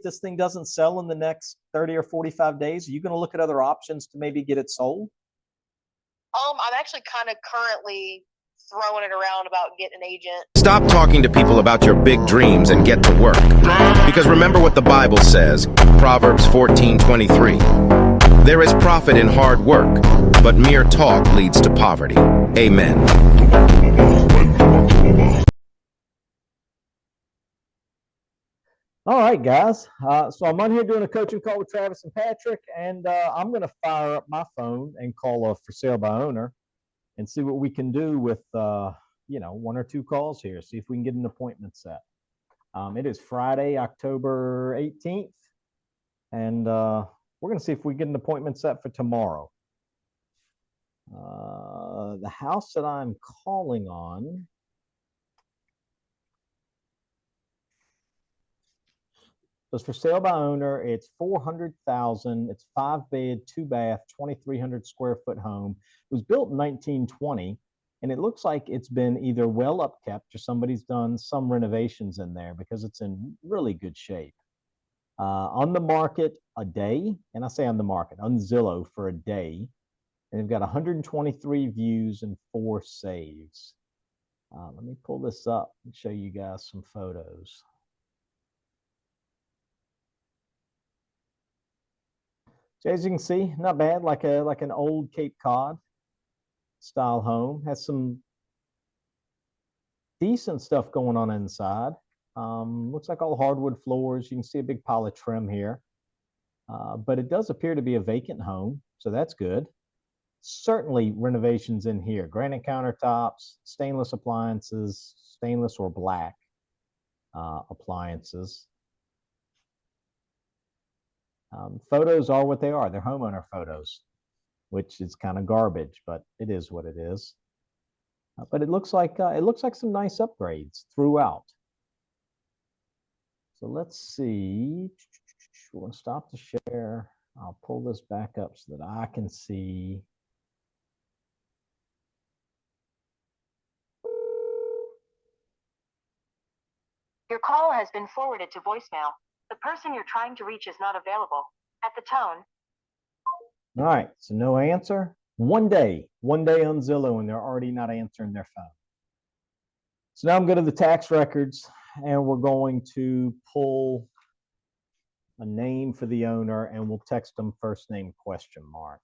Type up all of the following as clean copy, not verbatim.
this thing doesn't sell in the next 30 or 45 days? Are you going to look at other options to maybe get it sold? I'm actually kind of currently throwing it around about getting an agent. Stop talking to people about your big dreams and get to work. Because remember what the Bible says, Proverbs 14:23. There is profit in hard work, but mere talk leads to poverty. Amen. All right, guys. So I'm on here doing a coaching call with Travis and Patrick, and I'm going to fire up my phone and call a for sale by owner and see what we can do with, one or two calls here. See if we can get an appointment set. It is Friday, October 18th, and we're going to see if we get an appointment set for tomorrow. The house that I'm calling on was for sale by owner. It's $400,000. It's 5-bed, 2-bath, 2,300 square foot home. It was built in 1920, and it looks like it's been either well upkept or somebody's done some renovations in there because it's in really good shape. On the market a day, and I say on the market, on Zillow for a day, and they've got 123 views and 4 saves. Let me pull this up and show you guys some photos. So as you can see, not bad, like an old Cape Cod style home. Has some decent stuff going on inside. Looks like all hardwood floors. You can see a big pile of trim here. But it does appear to be a vacant home, so that's good. Certainly renovations in here. Granite countertops, stainless appliances, stainless or black appliances. Photos are what they are. They're homeowner photos, which is kind of garbage, but it is what it is. But it looks like some nice upgrades throughout. So let's see. We're going to stop the share. I'll pull this back up so that I can see. Your call has been forwarded to voicemail. The person you're trying to reach is not available. At the tone. All right, so no answer. One day on Zillow, and they're already not answering their phone. So now I'm going to the tax records, and we're going to pull a name for the owner, and we'll text them first name ? All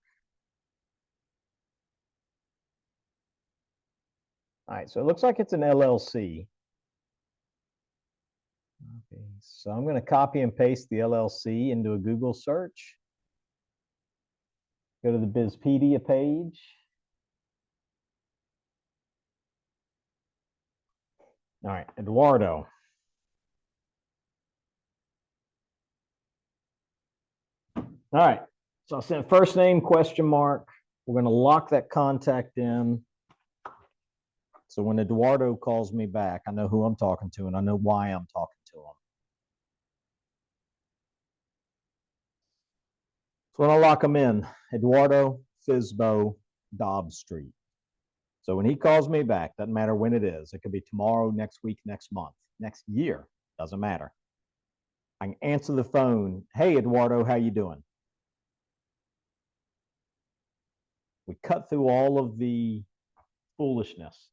right, so it looks like it's an LLC. Okay, so I'm going to copy and paste the LLC into a Google search. Go to the Bizpedia page. All right, Eduardo. All right, so I sent first name ? We're going to lock that contact in. So when Eduardo calls me back, I know who I'm talking to and I know why I'm talking to him. So when I lock him in, Eduardo Fisbo, Dobbs Street. So when he calls me back, doesn't matter when it is. It could be tomorrow, next week, next month, next year, doesn't matter. I can answer the phone. Hey, Eduardo, how you doing? We cut through all of the foolishness.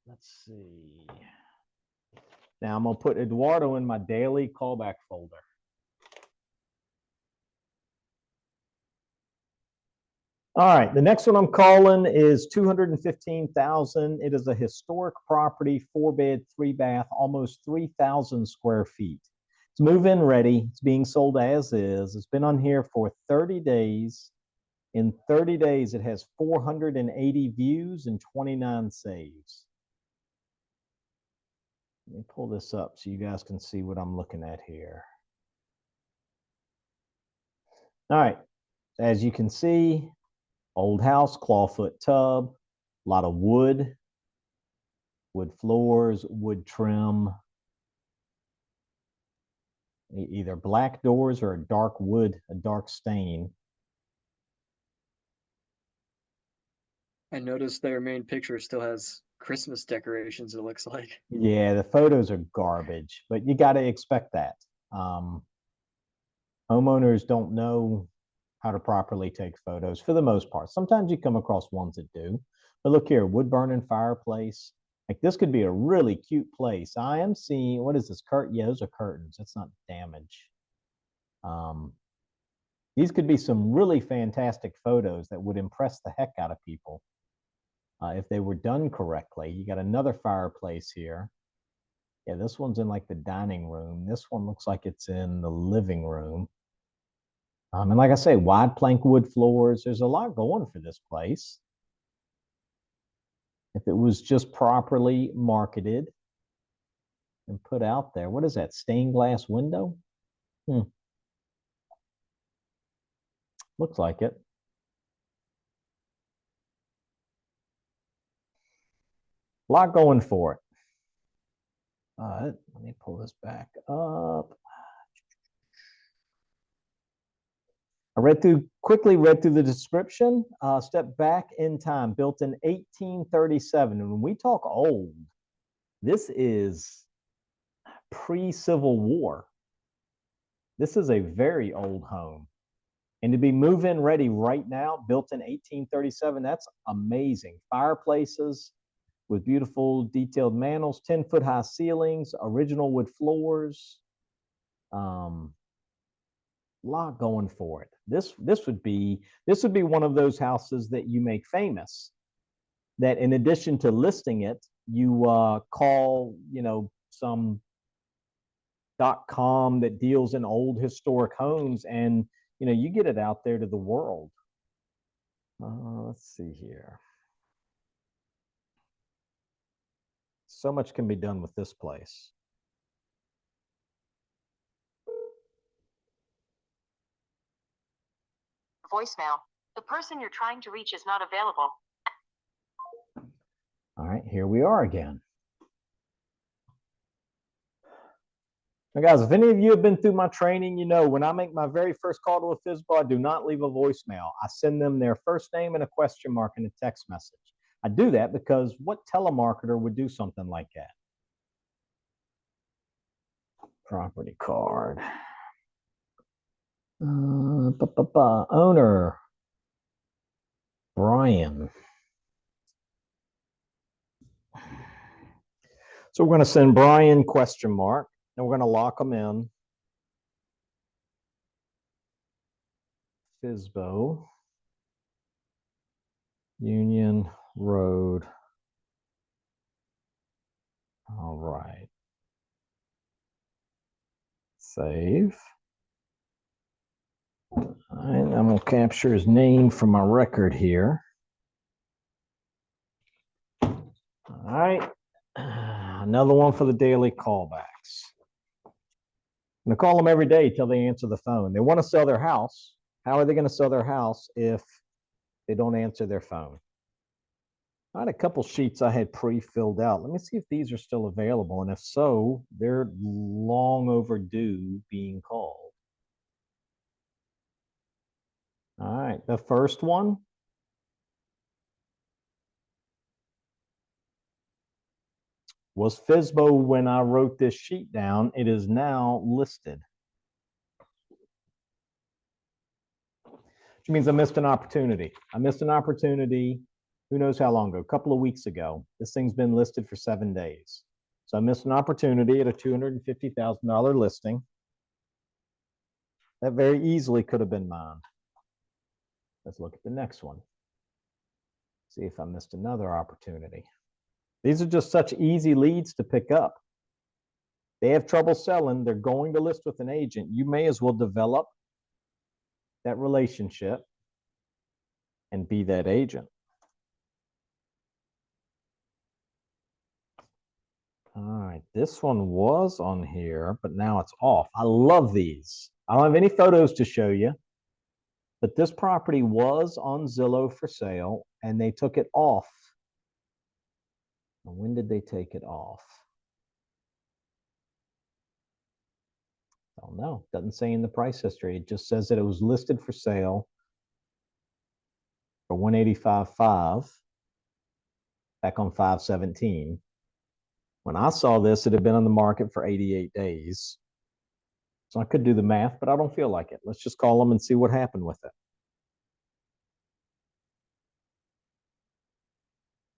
Let's see. Now I'm going to put Eduardo in my daily callback folder. All right, the next one I'm calling is $215,000. It is a historic property, 4-bed, 3-bath, almost 3,000 square feet. It's move-in ready. It's being sold as is. It's been on here for 30 days. In 30 days, it has 480 views and 29 saves. Let me pull this up so you guys can see what I'm looking at here. All right, as you can see, old house, clawfoot tub, a lot of wood floors, wood trim, either black doors or a dark wood, a dark stain. I noticed their main picture still has Christmas decorations, it looks like. Yeah, the photos are garbage, but you got to expect that. Homeowners don't know how to properly take photos for the most part. Sometimes you come across ones that do. But look here, wood burning fireplace. Like this could be a really cute place. I am seeing, what is this? Yeah, those are curtains. That's not damage. These could be some really fantastic photos that would impress the heck out of people if they were done correctly. You got another fireplace here. Yeah, this one's in like the dining room. This one looks like it's in the living room. And like I say, wide plank wood floors. There's a lot going for this place. If it was just properly marketed and put out there. What is that? Stained glass window? Looks like it. A lot going for it. Let me pull this back up. I quickly read through the description. Step back in time, built in 1837. And when we talk old, this is pre-Civil War. This is a very old home. And to be move-in ready right now, built in 1837, that's amazing. Fireplaces with beautiful detailed mantels, 10-foot high ceilings, original wood floors. Lot going for it. This would be one of those houses that you make famous. That in addition to listing it, you call some .com that deals in old historic homes, and you get it out there to the world. Let's see here. So much can be done with this place. Voicemail. The person you're trying to reach is not available. All right, here we are again. Now, guys, if any of you have been through my training, when I make my very first call to a FSBO, I do not leave a voicemail. I send them their first name and a question mark in a text message. I do that because what telemarketer would do something like that? Property card. Owner. Brian. So we're going to send Brian question mark, and we're going to lock them in. FSBO. Union Road. All right. Save. All right, I'm going to capture his name from my record here. All right. Another one for the daily callbacks. I'm going to call them every day till they answer the phone. They want to sell their house. How are they going to sell their house if they don't answer their phone? I had a couple sheets I had pre-filled out. Let me see if these are still available. And if so, they're long overdue being called. All right, the first one. Was FSBO when I wrote this sheet down. It is now listed. Which means I missed an opportunity. I missed an opportunity. Who knows how long ago? A couple of weeks ago. This thing's been listed for 7 days. So I missed an opportunity at a $250,000 listing. That very easily could have been mine. Let's look at the next one. See if I missed another opportunity. These are just such easy leads to pick up. They have trouble selling. They're going to list with an agent. You may as well develop that relationship and be that agent. All right, this one was on here, but now it's off. I love these. I don't have any photos to show you, but this property was on Zillow for sale, and they took it off. And when did they take it off? I don't know. Doesn't say in the price history. It just says that it was listed for sale for $185,500. back on 5/17. When I saw this, it had been on the market for 88 days. So I could do the math, but I don't feel like it. Let's just call them and see what happened with it.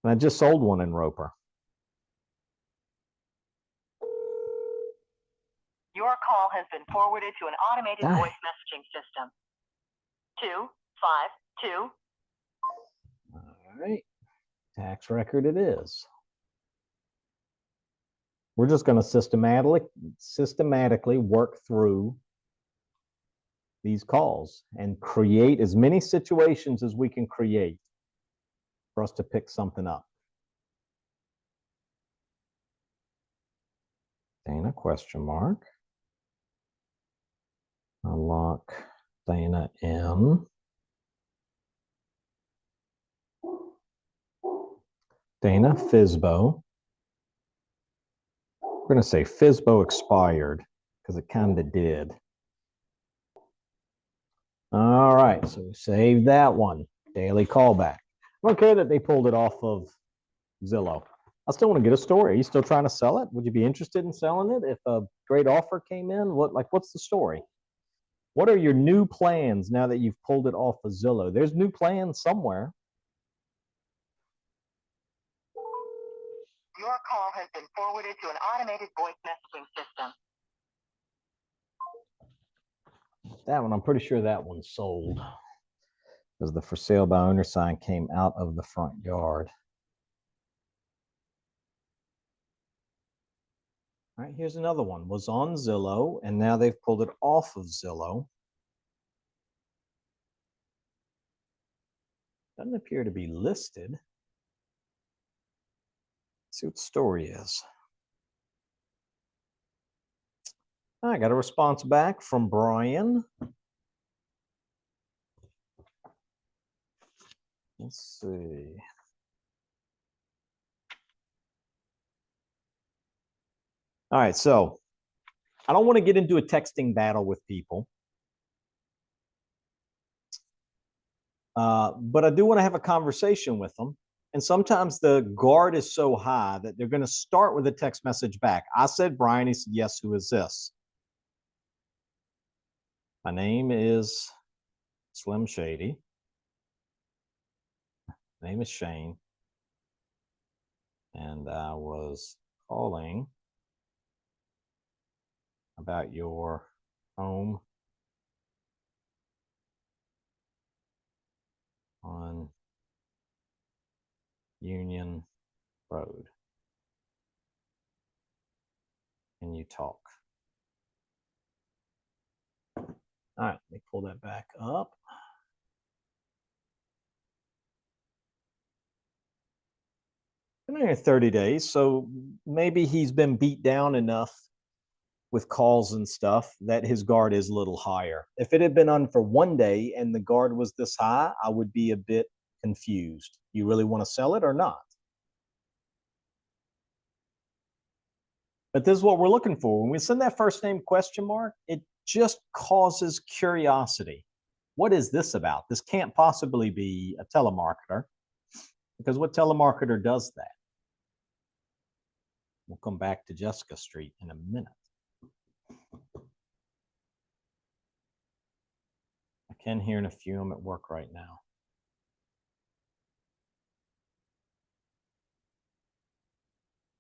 And I just sold one in Roper. Your call has been forwarded to an automated Dang. voice messaging system. 252. All right. Tax record it is. We're just going to systematically work through these calls and create as many situations as we can create for us to pick something up. Dana question mark. Unlock Dana in. Dana Fizbo. We're going to say Fizbo expired because it kind of did. All right, so save that one. Daily callback. I don't care that they pulled it off of Zillow. I still want to get a story. Are you still trying to sell it? Would you be interested in selling it if a great offer came in? What's the story? What are your new plans now that you've pulled it off of Zillow? There's new plans somewhere. Your call has been forwarded to an automated voice messaging system. That one, I'm pretty sure that one's sold because the for sale by owner sign came out of the front yard. All right, here's another one. Was on Zillow, and now they've pulled it off of Zillow. Doesn't appear to be listed. Let's see what the story is. I got a response back from Brian. Let's see. All right, so I don't want to get into a texting battle with people. But I do want to have a conversation with them. And sometimes the guard is so high that they're going to start with a text message back. I said, Brian. He said, yes, who is this? My name is Slim Shady. My name is Shane. And I was calling about your home on Union Road. Can you talk? All right, let me pull that back up. Been here 30 days, so maybe he's been beat down enough with calls and stuff that his guard is a little higher. If it had been on for 1 day and the guard was this high, I would be a bit confused. You really want to sell it or not? But this is what we're looking for. When we send that first name question mark, it just causes curiosity. What is this about? This can't possibly be a telemarketer, because what telemarketer does that? We'll come back to Jessica Street in a minute. I can hear in a few. I'm at work right now.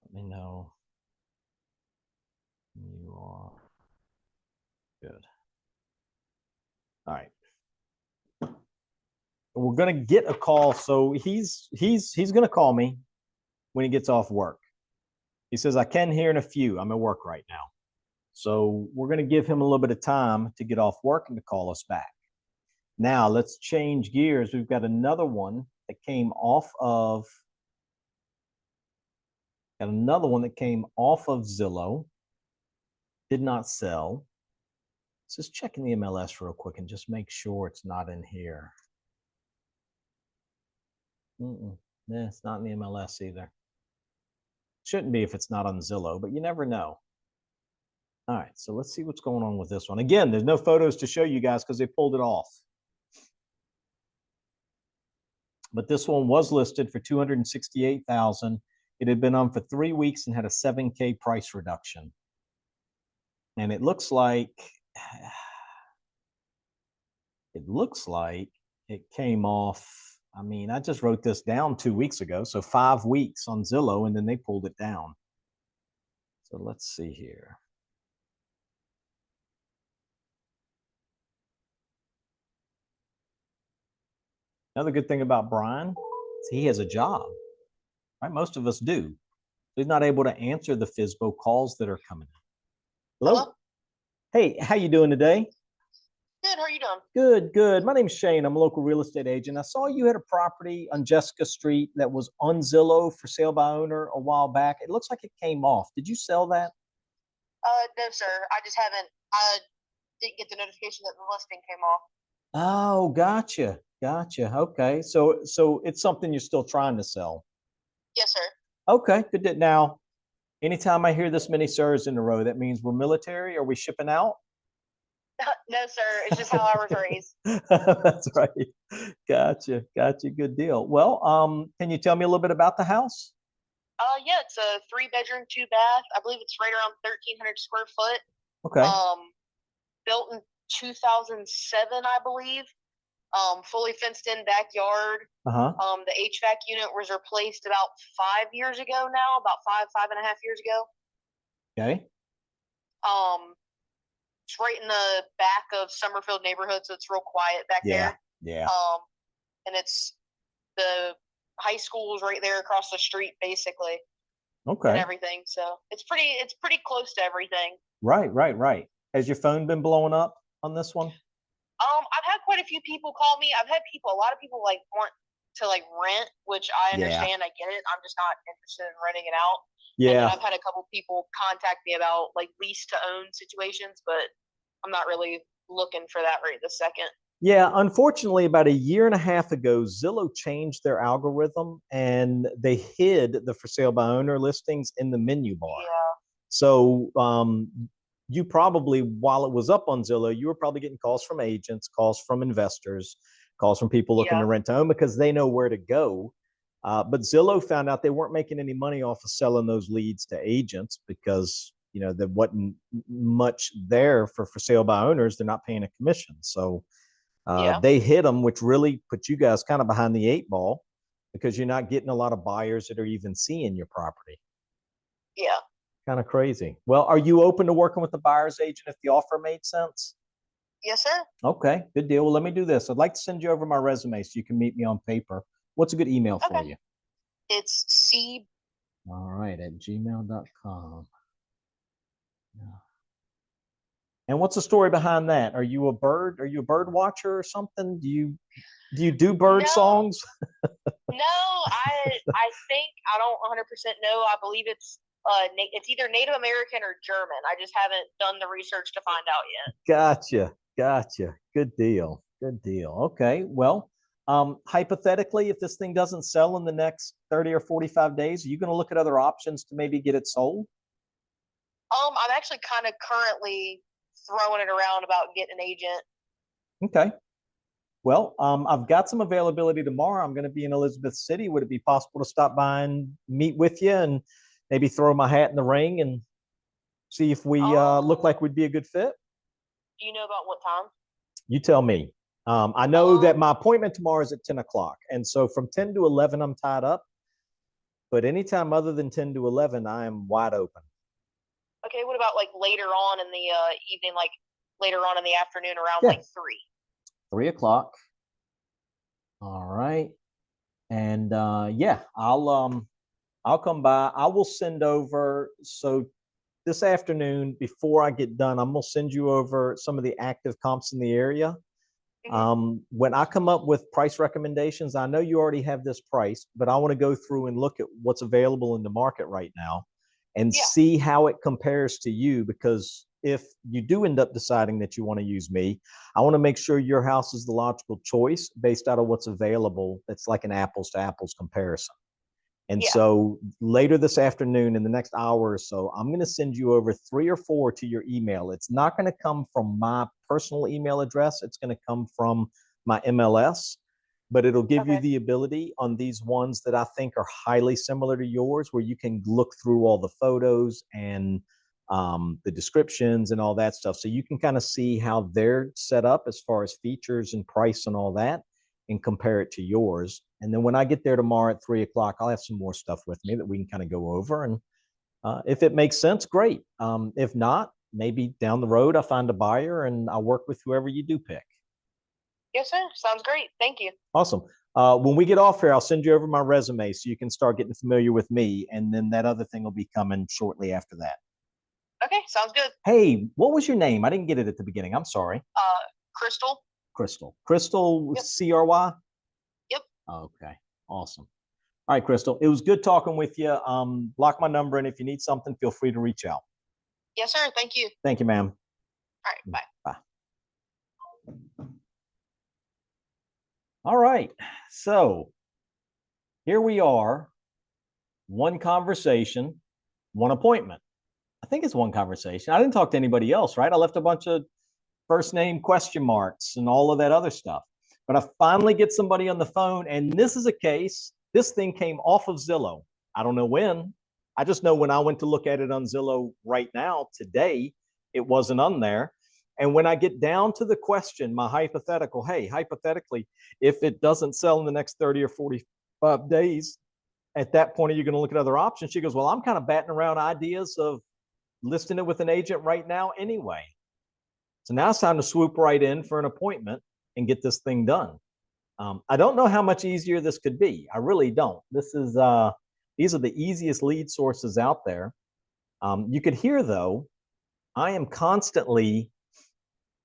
Let me know you are good. All right. We're going to get a call. So he's going to call me when he gets off work. He says, I can hear in a few. I'm at work right now. So we're going to give him a little bit of time to get off work and to call us back. Now let's change gears. We've got another one that came off of Zillow. Did not sell. Let's just check in the MLS real quick and just make sure it's not in here. Yeah, it's not in the MLS either. Shouldn't be if it's not on Zillow, but you never know. All right, so let's see what's going on with this one. Again, there's no photos to show you guys because they pulled it off. but this one was listed for 268,000. It had been on for 3 weeks and had a 7K price reduction. And it looks like it came off. I mean, I just wrote this down 2 weeks ago, so 5 weeks on Zillow, and then they pulled it down. So let's see here. Another good thing about Brian is he has a job, right? Most of us do. He's not able to answer the FSBO calls that are coming in. Hello? Hey, how you doing today? Good. How are you doing? Good, good. My name's Shane. I'm a local real estate agent. I saw you had a property on Jessica Street that was on Zillow for sale by owner a while back. It looks like it came off. Did you sell that? No, sir. I just haven't. I didn't get the notification that the listing came off. Oh, gotcha. Gotcha. Okay. So it's something you're still trying to sell. Yes, sir. Okay, good. Now, anytime I hear this many sirs in a row, that means we're military. Are we shipping out? No, sir. It's just how I was raised. That's right. Gotcha. Good deal. Well, can you tell me a little bit about the house? Yeah, it's a 3-bedroom, 2-bath. I believe it's right around 1,300 square foot. Okay. Built in 2007, I believe. Fully fenced in backyard. Uh-huh. The HVAC unit was replaced about 5 years ago now, about five and a half years ago. Okay. It's right in the back of Summerfield neighborhood, so it's real quiet back there. Yeah. And it's the high school's right there across the street, basically, and Okay. everything. So it's pretty close to everything. Right. Has your phone been blowing up on this one? I've had quite a few people call me. I've had a lot of people like want to like rent, which I Yeah. understand. I get it. I'm just not interested in renting it out. And then Yeah. I've had a couple people contact me about like lease to own situations, but I'm not really looking for that right this second. Yeah, unfortunately, about a year and a half ago, Zillow changed their algorithm and they hid the for sale by owner listings in the menu bar. Yeah. So you probably, while it was up on Zillow, you were probably getting calls from agents, calls from investors, calls from people looking to rent to own because they know where to go. But Zillow found out they weren't making any money off of selling those leads to agents because there wasn't much there for sale by owners. They're not paying a commission. So they hit them, which really put you guys kind of behind the 8 ball because you're not getting a lot of buyers that are even seeing your property. Yeah. Kind of crazy. Well, are you open to working with the buyer's agent if the offer made sense? Yes, sir. Okay, good deal. Well, let me do this. I'd like to send you over my resume so you can meet me on paper. What's a good email for Okay. you? It's C. All right, at gmail.com. Yeah. And what's the story behind that? Are you a bird watcher or something? Do you do bird No. songs? No, I think I don't 100% know. I believe it's either Native American or German. I just haven't done the research to find out yet. Gotcha. Good deal. Okay. Well, hypothetically, if this thing doesn't sell in the next 30 or 45 days, are you going to look at other options to maybe get it sold? I'm actually kind of currently throwing it around about getting an agent. Okay. Well, I've got some availability tomorrow. I'm going to be in Elizabeth City. Would it be possible to stop by and meet with you and maybe throw my hat in the ring and see if we look like we'd be a good fit? Do you know about what time? You tell me. I know that my appointment tomorrow is at 10 o'clock. And so from 10 to 11, I'm tied up. But anytime other than 10 to 11, I am wide open. Okay, what about like later on in the evening, like later on in the afternoon around Yeah. like 3? 3 o'clock. All right. And I'll come by. I will send over. So this afternoon, before I get done, I'm gonna send you over some of the active comps in the area. When I come up with price recommendations, I know you already have this price, but I want to go through and look at what's available in the market right now and see how it compares to you. Because if you do end up deciding that you want to use me, I want to make sure your house is the logical choice based out of what's available. That's like an apples to apples comparison. And so later this afternoon, in the next hour or so, I'm going to send you over 3 or 4 to your email. It's not going to come from my personal email address. It's going to come from my MLS. but it'll give you Okay. the ability on these ones that I think are highly similar to yours, where you can look through all the photos and the descriptions and all that stuff. So you can kind of see how they're set up as far as features and price and all that, and compare it to yours. And then when I get there tomorrow at 3 o'clock, I'll have some more stuff with me that we can kind of go over. And if it makes sense, great. If not, maybe down the road, I'll find a buyer and I'll work with whoever you do pick. Yes, sir. Sounds great. Thank you. Awesome. When we get off here, I'll send you over my resume so you can start getting familiar with me. And then that other thing will be coming shortly after that. Okay, sounds good. Hey, what was your name? I didn't get it at the beginning. I'm sorry. Crystal. Crystal. Crystal, Yep. C-R-Y? Yep. Okay, awesome. All right, Crystal, it was good talking with you. Block my number, and if you need something, feel free to reach out. Yes, sir. Thank you. Thank you, ma'am. All right, bye. Bye. All right, so here we are. One conversation, one appointment. I think it's one conversation. I didn't talk to anybody else, right? I left a bunch of first name question marks and all of that other stuff. But I finally get somebody on the phone, and this is a case. This thing came off of Zillow. I don't know when. I just know when I went to look at it on Zillow right now, today, it wasn't on there. And when I get down to the question, my hypothetical, hey, hypothetically, if it doesn't sell in the next 30 or 45 days, at that point, are you going to look at other options? She goes, well, I'm kind of batting around ideas of listing it with an agent right now anyway. So now it's time to swoop right in for an appointment and get this thing done. I don't know how much easier this could be. I really don't. These are the easiest lead sources out there. You could hear, though, I am constantly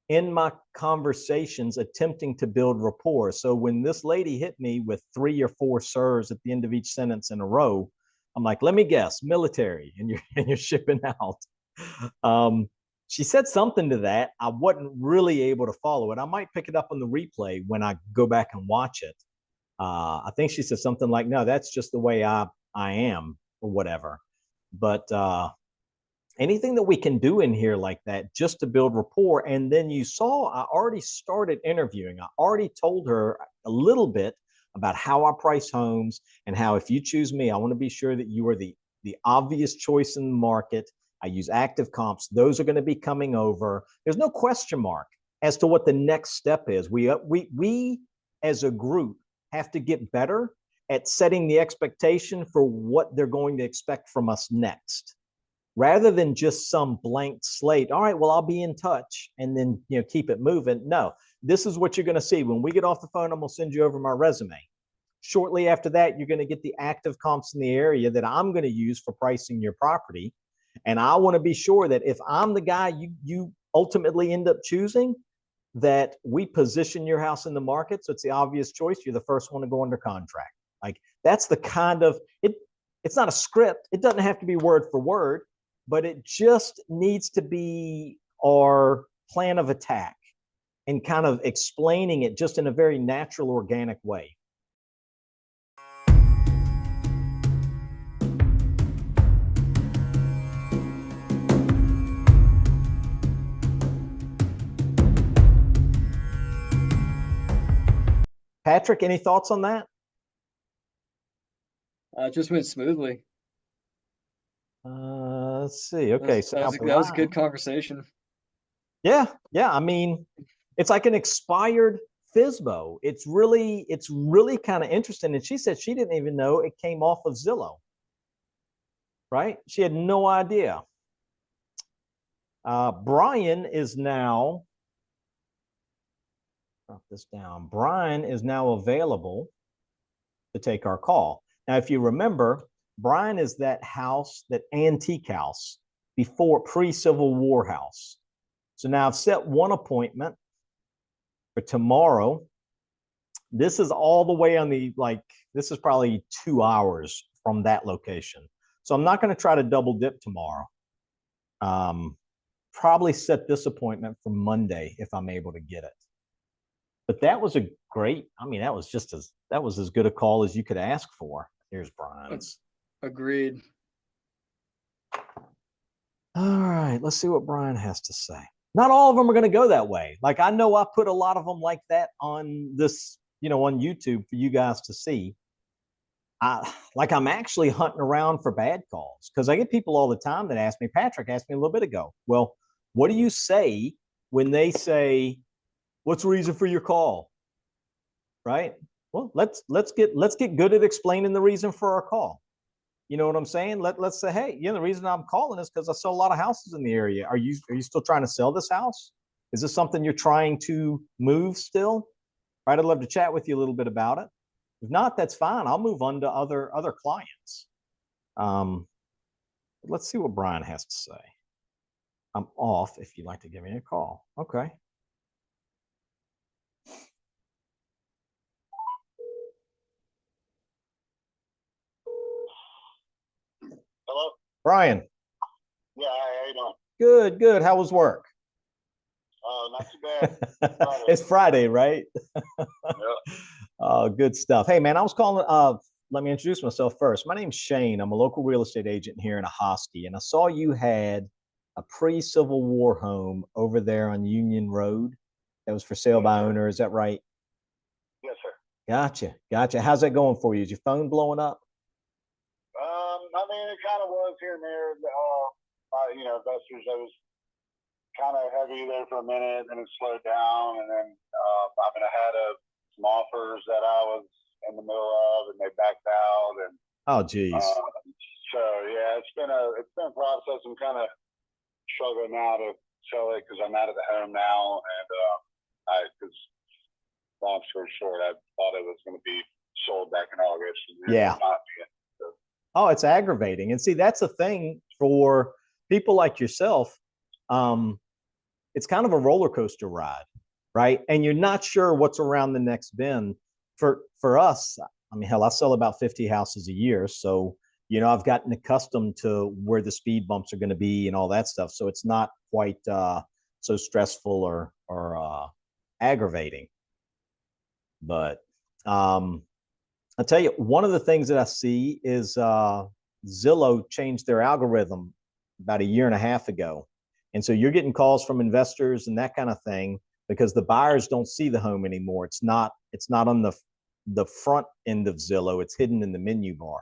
in my conversations attempting to build rapport. So when this lady hit me with 3 or 4 sirs at the end of each sentence in a row, I'm like, let me guess, military, and you're shipping out. She said something to that. I wasn't really able to follow it. I might pick it up on the replay when I go back and watch it. I think she said something like, no, that's just the way I am, or whatever. But anything that we can do in here like that just to build rapport. And then you saw I already started interviewing. I already told her a little bit about how I price homes and how if you choose me, I want to be sure that you are the obvious choice in the market. I use active comps. Those are going to be coming over. There's no question mark as to what the next step is. We as a group have to get better at setting the expectation for what they're going to expect from us next, rather than just some blank slate. All right, well, I'll be in touch and then, keep it moving. No, this is what you're going to see. When we get off the phone, I'm going to send you over my resume. Shortly after that, you're going to get the active comps in the area that I'm going to use for pricing your property. And I want to be sure that if I'm the guy you ultimately end up choosing, that we position your house in the market so it's the obvious choice. You're the first one to go under contract. Like, that's the kind of it. It's not a script. It doesn't have to be word for word, but it just needs to be our plan of attack and kind of explaining it just in a very natural, organic way. Patrick, any thoughts on that? It just went smoothly. Let's see. Okay, that was a good conversation. Yeah. I mean, it's like an expired FSBO. It's really kind of interesting. And she said she didn't even know it came off of Zillow. Right? She had no idea. Brian is now. Drop this down. Brian is now available to take our call. Now, if you remember, Brian is that house, that antique house before pre-Civil War house. So now I've set one appointment for tomorrow. This is all the way on this is probably 2 hours from that location. So I'm not going to try to double dip tomorrow. Probably set this appointment for Monday if I'm able to get it. But that was that was as good a call as you could ask for. Here's Brian's. Agreed. All right, let's see what Brian has to say. Not all of them are going to go that way. Like, I know I put a lot of them like that on this on YouTube for you guys to see. I'm actually hunting around for bad calls because I get people all the time that ask me, Patrick asked me a little bit ago, well, what do you say when they say, what's the reason for your call? Right? Well, let's get good at explaining the reason for our call. You know what I'm saying? Let's say, hey, the reason I'm calling is because I sell a lot of houses in the area. Are you still trying to sell this house? Is this something you're trying to move still? Right, I'd love to chat with you a little bit about it. If not, that's fine. I'll move on to other clients. Let's see what Brian has to say. I'm off if you'd like to give me a call. Okay. Hello? Brian. Yeah, how you doing? Good, good. How was work? Not too bad. It's Friday, right? Yeah. Good stuff. Hey, man, I was calling. Let me introduce myself first. My name's Shane. I'm a local real estate agent here in Ahoskie, and I saw you had a pre-Civil War home over there on Union Road that was for sale by owner. Is that right? Yes, sir. Gotcha. How's that going for you? Is your phone blowing up? I mean, it kind of was here and there. Investors, I was kind of heavy there for a minute, then it slowed down, and then I had some offers that I was in the middle of, and they backed out, and oh, geez. So yeah, it's been a process. I'm kind of struggling now to sell it because I'm out of the home now, and because long story short, I thought it was going to be sold back in August. And yeah. So. Oh, it's aggravating. And see, that's the thing for people like yourself. It's kind of a roller coaster ride, right? And you're not sure what's around the next bend. For us, I mean, hell, I sell about 50 houses a year. So, I've gotten accustomed to where the speed bumps are going to be and all that stuff. So it's not quite so stressful or aggravating. But I'll tell you, one of the things that I see is Zillow changed their algorithm about a year and a half ago. And so you're getting calls from investors and that kind of thing because the buyers don't see the home anymore. It's not on the front end of Zillow. It's hidden in the menu bar.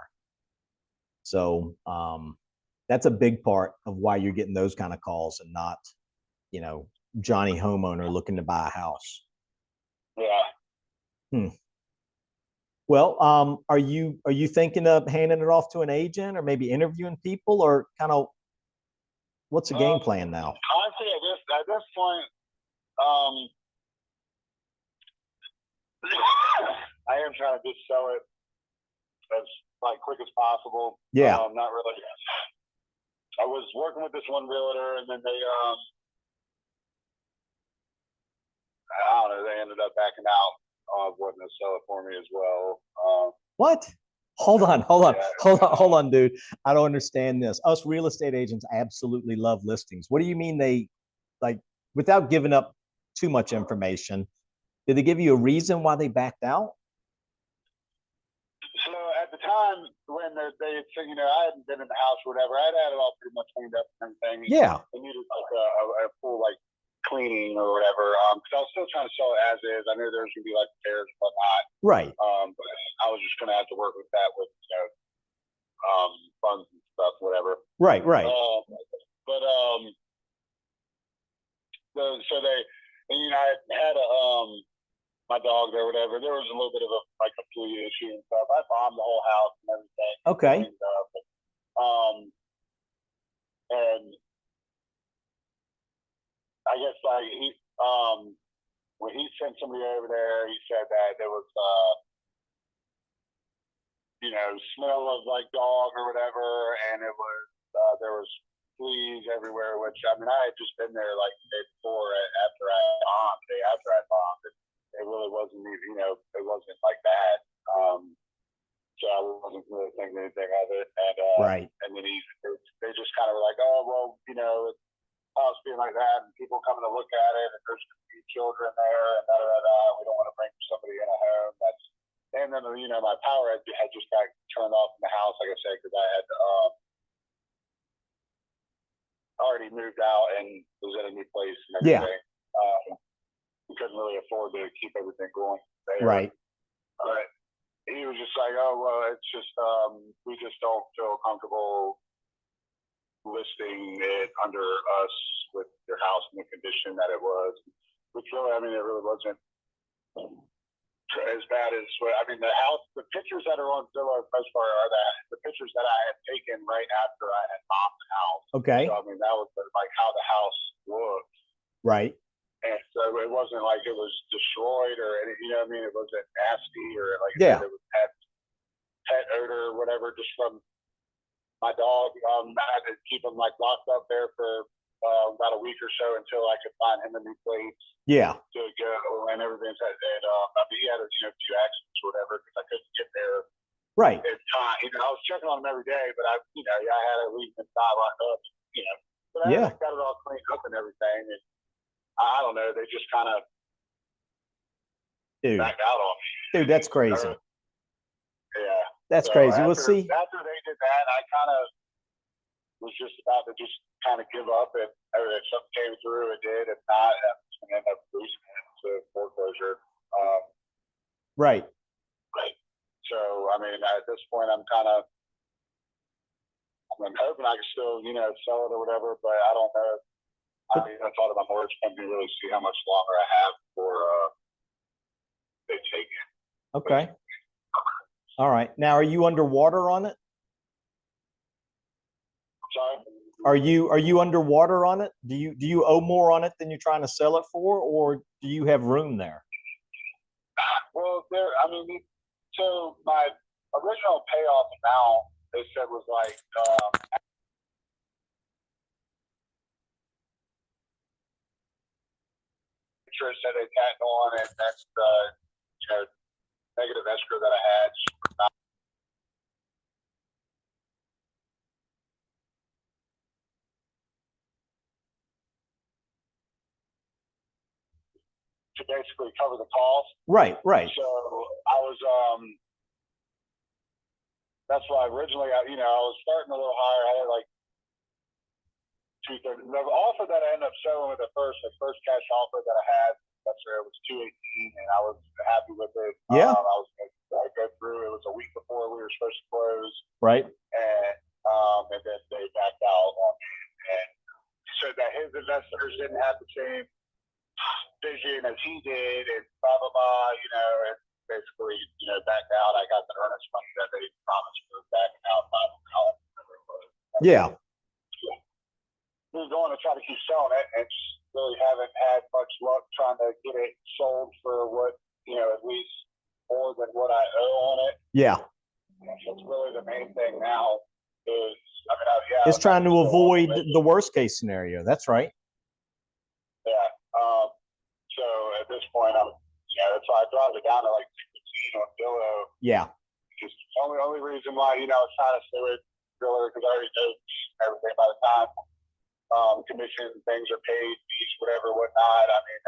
So that's a big part of why you're getting those kind of calls and not, Johnny homeowner looking to buy a house. Yeah. Well, are you thinking of handing it off to an agent or maybe interviewing people, or kind of what's the game plan now? Honestly, at this point, I am trying to just sell it as quick as possible. Yeah. Not really. I was working with this one realtor, and then they I don't know, they ended up backing out, wanting to sell it for me as well. What? Hold on, Yeah. dude. I don't understand this. Us real estate agents absolutely love listings. What do you mean they, without giving up too much information, did they give you a reason why they backed out? So at the time when they said, I hadn't been in the house or whatever, I'd had it all pretty much cleaned up and everything. Yeah. It needed a full cleaning or whatever. Because I was still trying to sell it as is. I knew there was gonna be repairs and whatnot. Right. But I was just gonna have to work with that with funds and stuff, whatever. Right. So they, and I had my dog there, whatever. There was a little bit of a flea issue and stuff. I bombed the whole house and everything. Okay. And I guess when he sent somebody over there, he said that there was smell of dog or whatever, and it was there was fleas everywhere. Which I had just been there the day before after I bombed. The day after I bombed, it really wasn't it wasn't bad. So I wasn't really thinking anything of it. And right. And then they just kind of were like, oh well, it's house being like that, and people coming to look at it, and there's going to be children there, and we don't want to bring somebody in a home. And then my power had just got turned off in the house, like I said, because I had already moved out and was in a new place and everything. Yeah. We couldn't really afford to keep everything going there. Right. like, oh, well, it's just, we just don't feel comfortable listing it under us with your house in the condition that it was. Which really, I mean, it really wasn't as bad as what, I mean, the house, the pictures that are on Zillow most part are the pictures that I had taken right after I had bought the house. Okay. So, I mean, that was like how the house looked. Right. And so it wasn't like it was destroyed or any, you know what I mean? It wasn't nasty or like Yeah. it was pet odor or whatever, just from my dog. I had to keep him like locked up there for about a week or so until I could find him a new place Yeah. to go and everything. I mean, he had a few accidents or whatever because I couldn't get there Right. in time. You know, I was checking on him every day, but I had to leave him die locked up. You know, but I got it all cleaned up and everything. And I don't know, they just kind of Dude. backed out on me. Dude, that's crazy. Yeah. That's So crazy. We'll after, see. After they did that, I kind of was just about to just kind of give up. And if something came through, it did. If not, I was going to end up losing it to foreclosure. Right. So, I mean, at this point, I'm hoping I can still, sell it or whatever, but I don't know. I mean, I thought of my mortgage company to really see how much longer I have before they take it. Okay. All right. Now, are you underwater on it? Sorry? Are you underwater on it? Do you owe more on it than you're trying to sell it for, or do you have room there? Well, so my original payoff amount they said was like interest that they tacked on, and that's the negative escrow that I had. To basically cover the cost. Right. Right. So I was, that's why originally, I was starting a little higher. I had like 230. The offer that I ended up selling with the first cash offer that I had, that's where it was 218, and I was happy with it. Yeah. I was going to go through. It was a week before we were supposed to close, Right. and then they backed out on me and said that his investors didn't have the same vision as he did, and blah blah blah. And basically, backed out. I got the earnest money that they promised me backing out $500. Yeah. We were going to try to keep selling it, and just really haven't had much luck trying to get it sold for what at least more than what I owe on it. Yeah. That's really the main thing now. It's trying to avoid the worst case scenario. That's right. Yeah. So at this point, that's why I dropped it down to like 16 on Zillow. Yeah. Just the only reason why, I was trying to stay with Zillow because I already know everything by the time commission things are paid, fees, whatever, whatnot. I mean,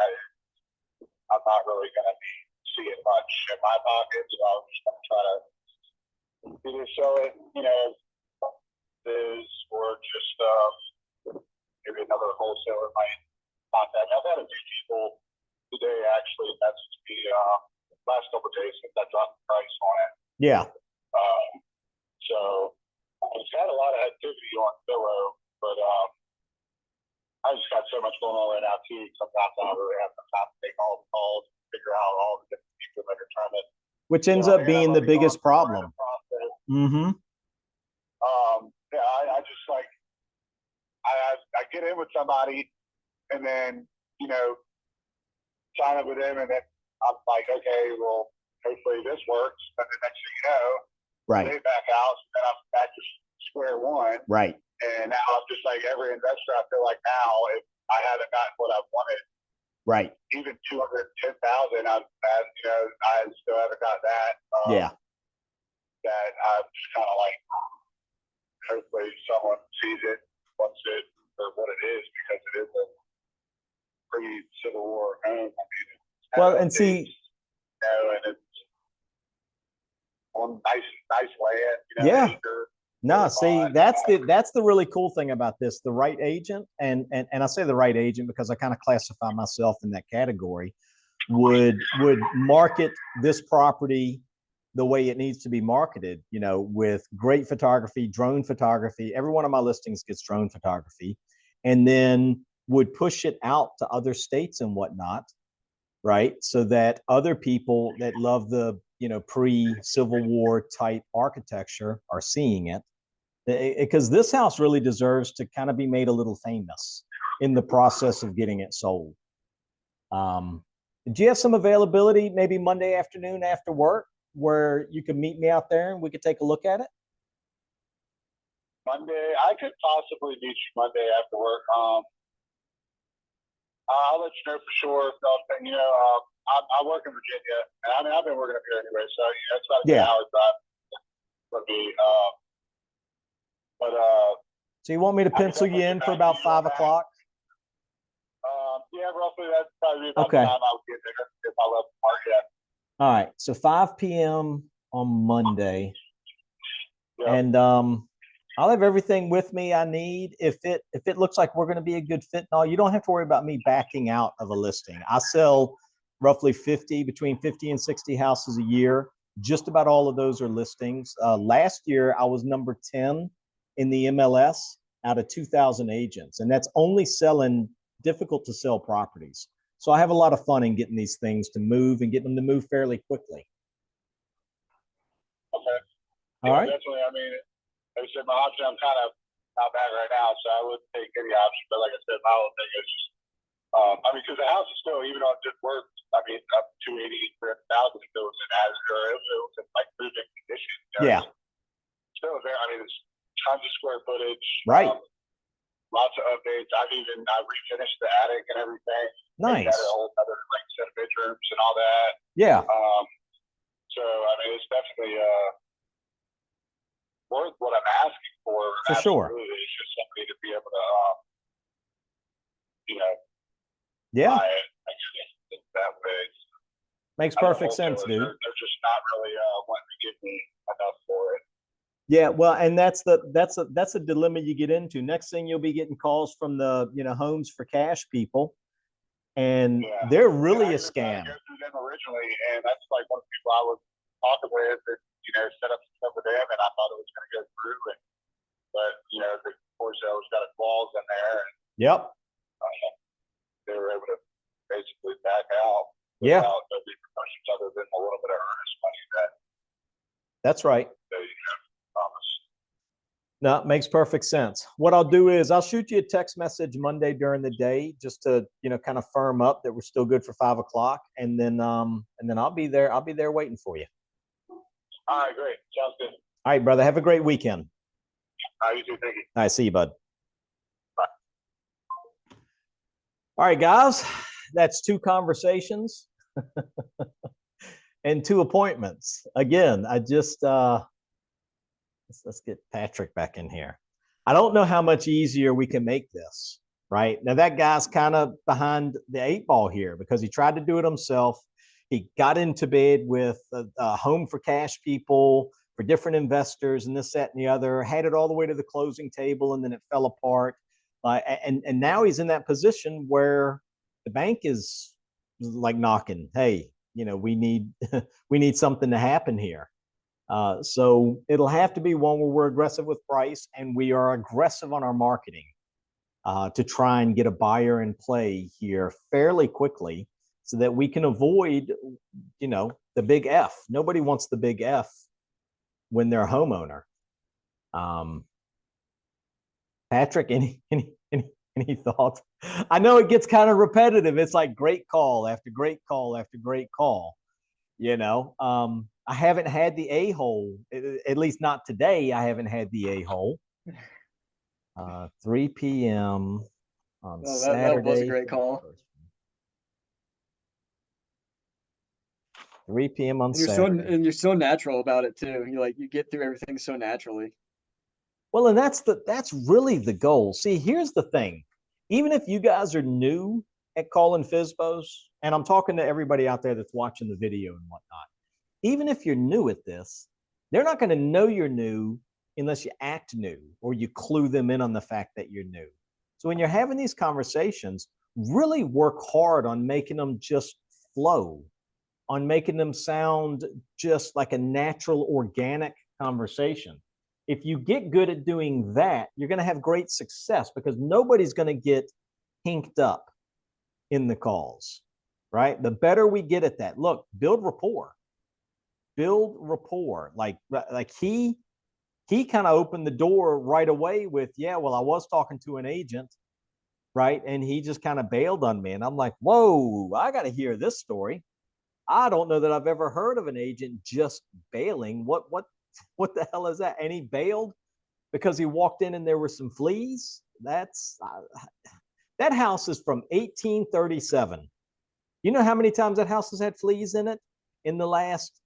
I'm not really going to be seeing much in my pocket, so I was just going to try to either sell it, or just maybe another wholesaler might contact. I've had a few people today actually messaged me last couple of days since I dropped the price on it. Yeah. So I've had a lot of activity on Zillow, but I just got so much going on right now too. Sometimes I don't really have the time to take all the calls, figure out all the different people that are trying to. Which ends up being the biggest problem. Mm-hmm. Yeah, I just like I get in with somebody, and then sign up with them, and then I'm like, okay, well, hopefully this works. But the next thing you know, Right. they back out, and then I'm back to square one. Right. And now I'm just like every investor. I feel like now, if I haven't gotten what I wanted, Right. even 210,000, I still haven't got that. Yeah. That I'm just kind of like, hopefully someone sees it, wants it for what it is, because it is a pre-Civil War home. I mean, Well, and see, and it's on nice land. Yeah. Acre. no, see, that's the really cool thing about this. The right agent, and I say the right agent because I kind of classify myself in that category, would market this property the way it needs to be marketed, you know, with great photography, drone photography. Every one of my listings gets drone photography, and then would push it out to other states and whatnot, right? So that other people that love the, you know, pre-Civil War type architecture are seeing it. Because this house really deserves to kind of be made a little famous in the process of getting it sold. Do you have some availability maybe Monday afternoon after work where you could meet me out there and we could take a look at it? Monday, I could possibly meet you Monday after work. I'll let you know for sure. You know, I work in Virginia, and I mean, I've been working up here anyway, so you know, it's about a good hour drive for me. So you want me to pencil you in for about 5 o'clock? Yeah, roughly that's probably about Okay. the time I'll get there if I left the mark yet. All right, so 5 p.m. on Monday. Yeah. And I'll have everything with me I need. If it looks like we're going to be a good fit and all, you don't have to worry about me backing out of a listing. I sell roughly between 50 and 60 houses a year. Just about all of those are listings. Last year, I was number 10 in the MLS out of 2,000 agents, and that's only selling difficult to sell properties. So I have a lot of fun in getting these things to move and getting them to move fairly quickly. Okay. All right. Definitely. I mean, like I said, my option, I'm kind of not bad right now, so I wouldn't take any option. But like I said, my whole thing is just, I mean, because the house is still, even though it just worked, I mean, up to 280, 300,000 if it was in it was in like pretty good condition. You know? Yeah. Still there. I mean, there's tons of square footage. Right. Lots of updates. I refinished the attic and everything. Nice. Got a whole other like set of bedrooms and all that. Yeah. So I mean, it's definitely worth what I'm asking for. For sure. It's just somebody to be able to, you know, Yeah. buy it. I guess that way. Makes perfect sense, dude. They're just not really wanting to give me enough for it. Yeah, well, and that's a dilemma you get into. Next thing you'll be getting calls from the, you know, Homes for Cash people, and they're really a scam. I go through them originally, and that's like one of the people I was talking with, and you know, set up some stuff with them, and I thought it was going to go through, but you know, the foresale's got a clause in there, and Yep. they were able to basically back out. Yeah. Without no repercussions other than a little bit of earnest money that That's right. they, you know, promised. No, it makes perfect sense. What I'll do is I'll shoot you a text message Monday during the day just to, you know, kind of firm up that we're still good for 5 o'clock, and then I'll be there. I'll be there waiting for you. All right, great. Sounds good. All right, brother. Have a great weekend. All right, you too. Thank you. All right, see you, bud. Bye. All right, guys. That's 2 conversations and 2 appointments. Again, I just let's get Patrick back in here. I don't know how much easier we can make this, right? Now that guy's kind of behind the 8 ball here because he tried to do it himself. He got into bed with a Home for Cash people for different investors and this, that, and the other, had it all the way to the closing table, and then it fell apart. And now he's in that position where the bank is like knocking, hey, you know, we need something to happen here. So it'll have to be one where we're aggressive with price, and we are aggressive on our marketing to try and get a buyer in play here fairly quickly so that we can avoid, you know, the big F. Nobody wants the big F when they're a homeowner. Patrick, any thoughts? I know it gets kind of repetitive. It's like great call after great call after great call. You know, I haven't had the a-hole, at least not today. I haven't had the a-hole. 3 p.m. on Saturday. That was a great call. 3 p.m. on Saturday. And you're so natural about it too. You get through everything so naturally. Well, and that's really the goal. See, here's the thing. Even if you guys are new at calling FSBOs, and I'm talking to everybody out there that's watching the video and whatnot, even if you're new at this, they're not going to know you're new unless you act new or you clue them in on the fact that you're new. So when you're having these conversations, really work hard on making them just flow on making them sound just like a natural, organic conversation. If you get good at doing that, you're going to have great success because nobody's going to get hinked up in the calls, right? The better we get at that, look, build rapport. Like he kind of opened the door right away with, yeah, well, I was talking to an agent, right? And he just kind of bailed on me. And I'm like, whoa, I got to hear this story. I don't know that I've ever heard of an agent just bailing. What the hell is that? And he bailed because he walked in and there were some fleas. That house is from 1837. You know how many times that house has had fleas in it in the last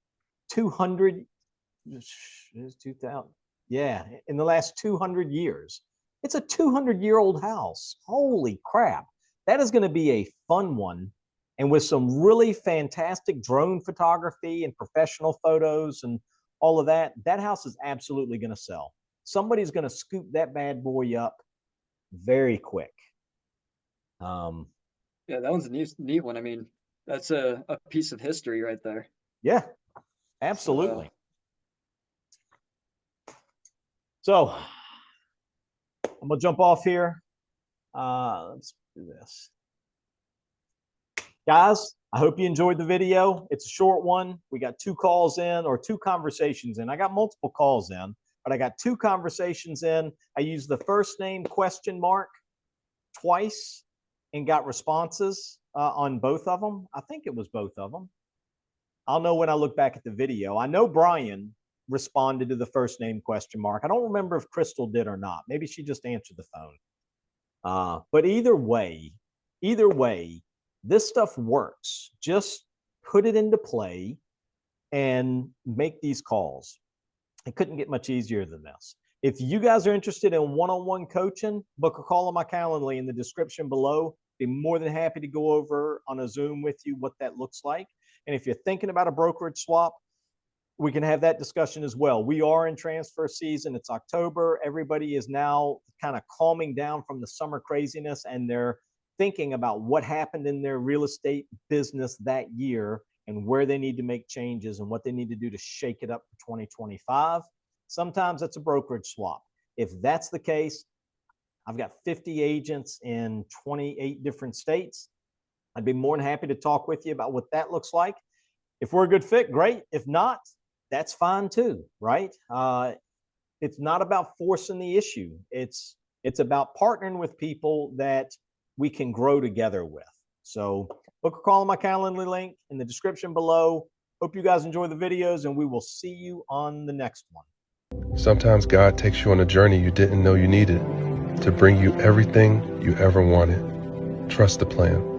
200? 2000. Yeah, in the last 200 years. It's a 200-year-old house. Holy crap. That is going to be a fun one. And with some really fantastic drone photography and professional photos and all of that, that house is absolutely going to sell. Somebody's going to scoop that bad boy up very quick. Yeah, that one's a neat one. I mean, that's a piece of history right there. Yeah, absolutely. So I'm going to jump off here. Let's do this. Guys, I hope you enjoyed the video. It's a short one. We got 2 calls in, or 2 conversations in. I got multiple calls in, but I got 2 conversations in. I used the first name question mark twice and got responses on both of them. I think it was both of them. I'll know when I look back at the video. I know Brian responded to the first name question mark. I don't remember if Crystal did or not. Maybe she just answered the phone. But either way, this stuff works. Just put it into play and make these calls. It couldn't get much easier than this. If you guys are interested in one-on-one coaching, book a call on my Calendly in the description below. Be more than happy to go over on a Zoom with you what that looks like. And if you're thinking about a brokerage swap, we can have that discussion as well. We are in transfer season. It's October. Everybody is now kind of calming down from the summer craziness, and they're thinking about what happened in their real estate business that year and where they need to make changes and what they need to do to shake it up for 2025. Sometimes it's a brokerage swap. If that's the case, I've got 50 agents in 28 different states. I'd be more than happy to talk with you about what that looks like. If we're a good fit, great. If not, that's fine too, right? It's not about forcing the issue. It's about partnering with people that we can grow together with. So book a call on my Calendly link in the description below. Hope you guys enjoy the videos, and we will see you on the next one. Sometimes God takes you on a journey you didn't know you needed to bring you everything you ever wanted. Trust the plan.